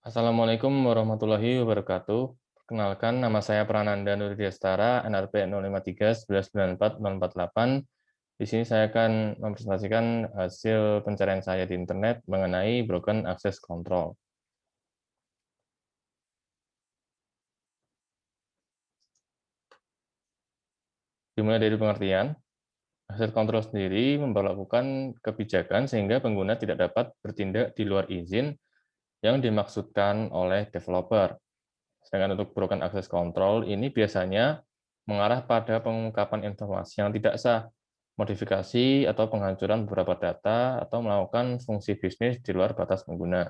Assalamualaikum warahmatullahi wabarakatuh. Perkenalkan, nama saya Prananda Nurdiastara, NRP 053 1194 048. Di sini saya akan mempresentasikan hasil pencarian saya di internet mengenai broken access control. Dimulai dari pengertian, access control sendiri memperlakukan kebijakan sehingga pengguna tidak dapat bertindak di luar izin yang dimaksudkan oleh developer. Sedangkan untuk broken access control ini biasanya mengarah pada pengungkapan informasi yang tidak sah, modifikasi atau penghancuran beberapa data, atau melakukan fungsi bisnis di luar batas pengguna.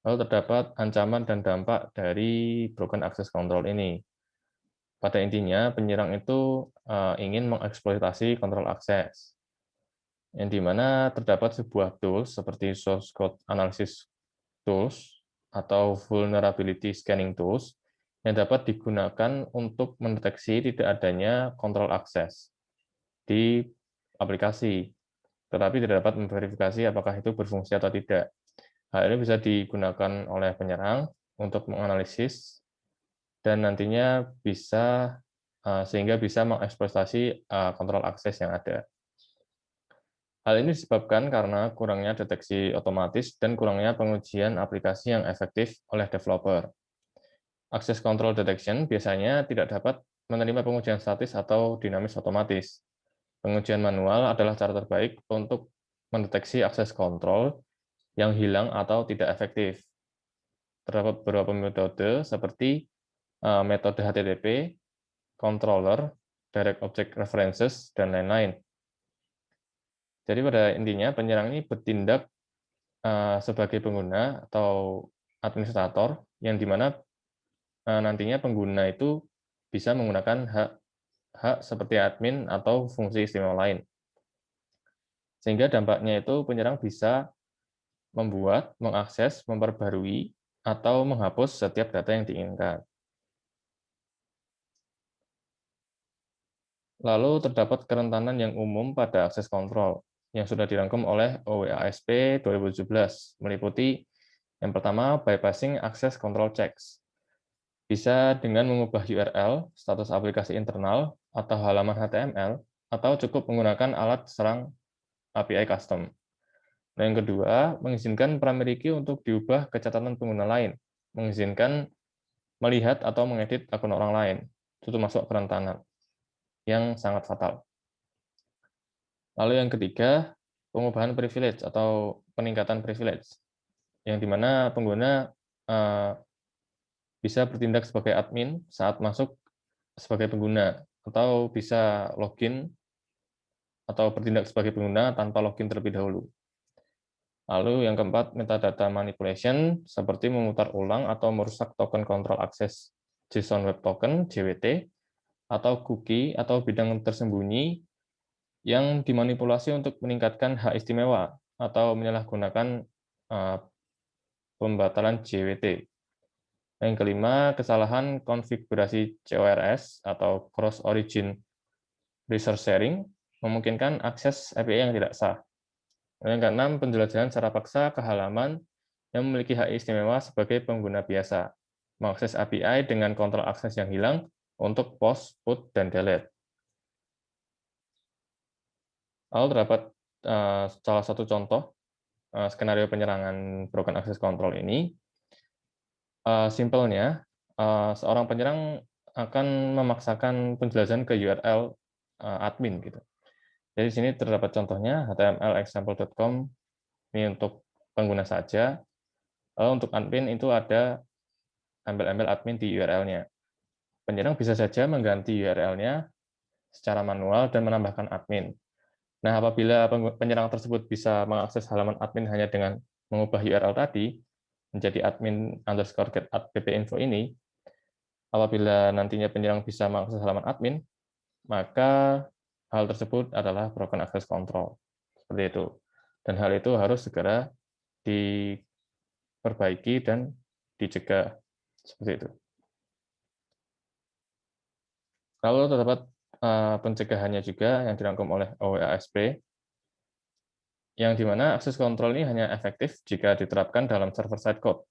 Lalu terdapat ancaman dan dampak dari broken access control ini. Pada intinya, penyerang itu ingin mengeksploitasi kontrol akses, yang dimana terdapat sebuah tools seperti source code analysis tools atau vulnerability scanning tools yang dapat digunakan untuk mendeteksi tidak adanya kontrol akses di aplikasi, tetapi tidak dapat memverifikasi apakah itu berfungsi atau tidak. Hal ini bisa digunakan oleh penyerang untuk menganalisis dan nantinya bisa sehingga bisa mengeksploitasi kontrol akses yang ada. Hal ini disebabkan karena kurangnya deteksi otomatis dan kurangnya pengujian aplikasi yang efektif oleh developer. Access control detection biasanya tidak dapat menerima pengujian statis atau dinamis otomatis. Pengujian manual adalah cara terbaik untuk mendeteksi akses kontrol yang hilang atau tidak efektif. Terdapat beberapa metode seperti metode HTTP, controller, direct object references, dan lain-lain. Jadi pada intinya penyerang ini bertindak sebagai pengguna atau administrator yang dimana nantinya pengguna itu bisa menggunakan hak seperti admin atau fungsi istimewa lain. Sehingga dampaknya itu penyerang bisa membuat, mengakses, memperbarui, atau menghapus setiap data yang diinginkan. Lalu terdapat kerentanan yang umum pada akses kontrol yang sudah dirangkum oleh OWASP 2017, meliputi yang pertama, bypassing access control checks. Bisa dengan mengubah URL, status aplikasi internal, atau halaman HTML, atau cukup menggunakan alat serang API custom. Nah, yang kedua, mengizinkan primary key untuk diubah ke catatan pengguna lain, mengizinkan melihat atau mengedit akun orang lain. Itu masuk kerentanan yang sangat fatal. Lalu yang ketiga, pengubahan privilege atau peningkatan privilege, yang dimana pengguna bisa bertindak sebagai admin saat masuk sebagai pengguna, atau bisa login atau bertindak sebagai pengguna tanpa login terlebih dahulu. Lalu yang keempat, metadata manipulation, seperti memutar ulang atau merusak token kontrol akses JSON Web Token, JWT, atau cookie atau bidang tersembunyi yang dimanipulasi untuk meningkatkan hak istimewa atau menyalahgunakan pembatalan JWT. Yang kelima, kesalahan konfigurasi CORS atau Cross Origin Resource Sharing, memungkinkan akses API yang tidak sah. Yang keenam, penjelajahan secara paksa ke halaman yang memiliki hak istimewa sebagai pengguna biasa, mengakses API dengan kontrol akses yang hilang untuk post, put, dan delete. Lalu terdapat salah satu contoh skenario penyerangan broken access control ini. Simpelnya, seorang penyerang akan memaksakan penjelasan ke URL admin gitu. Jadi di sini terdapat contohnya htmlexample.com, ini untuk pengguna saja. Lalu untuk admin itu ada embel-embel admin di URL-nya. Penyerang bisa saja mengganti URL-nya secara manual dan menambahkan admin. Nah, apabila penyerang tersebut bisa mengakses halaman admin hanya dengan mengubah URL tadi menjadi admin_get@ppinfo ini, apabila nantinya penyerang bisa mengakses halaman admin, maka hal tersebut adalah broken access control. Seperti itu. Dan hal itu harus segera diperbaiki dan dicegah. Seperti itu. Lalu terdapat pencegahannya juga yang dirangkum oleh OWASP, yang dimana akses kontrol ini hanya efektif jika diterapkan dalam server-side code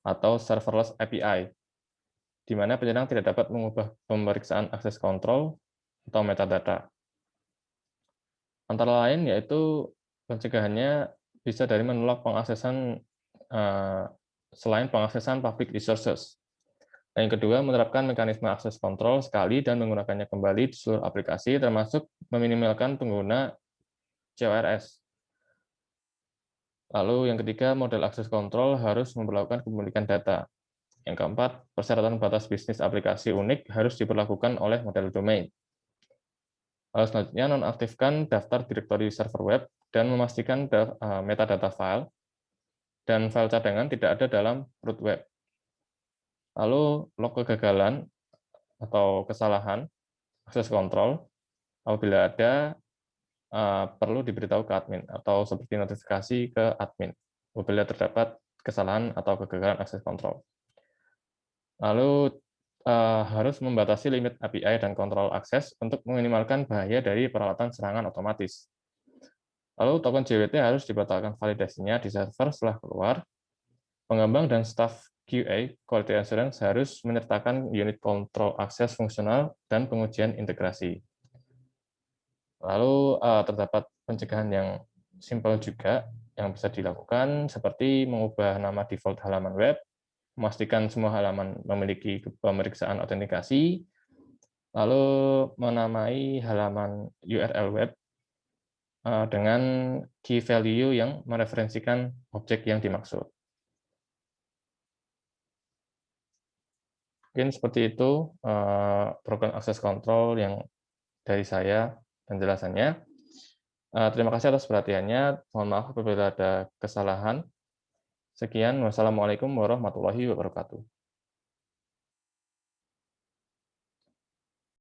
atau serverless API, di mana penyerang tidak dapat mengubah pemeriksaan akses kontrol atau metadata. Antara lain yaitu pencegahannya bisa dari menolak pengaksesan selain pengaksesan public resources. Dan yang kedua, menerapkan mekanisme akses kontrol sekali dan menggunakannya kembali di seluruh aplikasi, termasuk meminimalkan pengguna CORS. Lalu yang ketiga, model akses kontrol harus memperlakukan kepemilikan data. Yang keempat, persyaratan batas bisnis aplikasi unik harus diberlakukan oleh model domain. Lalu selanjutnya, nonaktifkan daftar direktori server web dan memastikan metadata file dan file cadangan tidak ada dalam root web. Lalu log kegagalan atau kesalahan akses kontrol apabila ada perlu diberitahu ke admin atau seperti notifikasi ke admin apabila terdapat kesalahan atau kegagalan akses kontrol. Lalu harus membatasi limit API dan kontrol akses untuk meminimalkan bahaya dari peralatan serangan otomatis. Lalu token JWT harus dibatalkan validasinya di server setelah keluar. Pengembang dan staf QA (Quality Assurance) harus menyertakan unit kontrol akses fungsional dan pengujian integrasi. Lalu terdapat pencegahan yang simpel juga yang bisa dilakukan, seperti mengubah nama default halaman web, memastikan semua halaman memiliki pemeriksaan autentikasi, lalu menamai halaman URL web dengan key value yang mereferensikan objek yang dimaksud. Mungkin seperti itu broken access control yang dari saya penjelasannya. Terima kasih atas perhatiannya. Mohon maaf apabila ada kesalahan. Sekian, wassalamualaikum warahmatullahi wabarakatuh.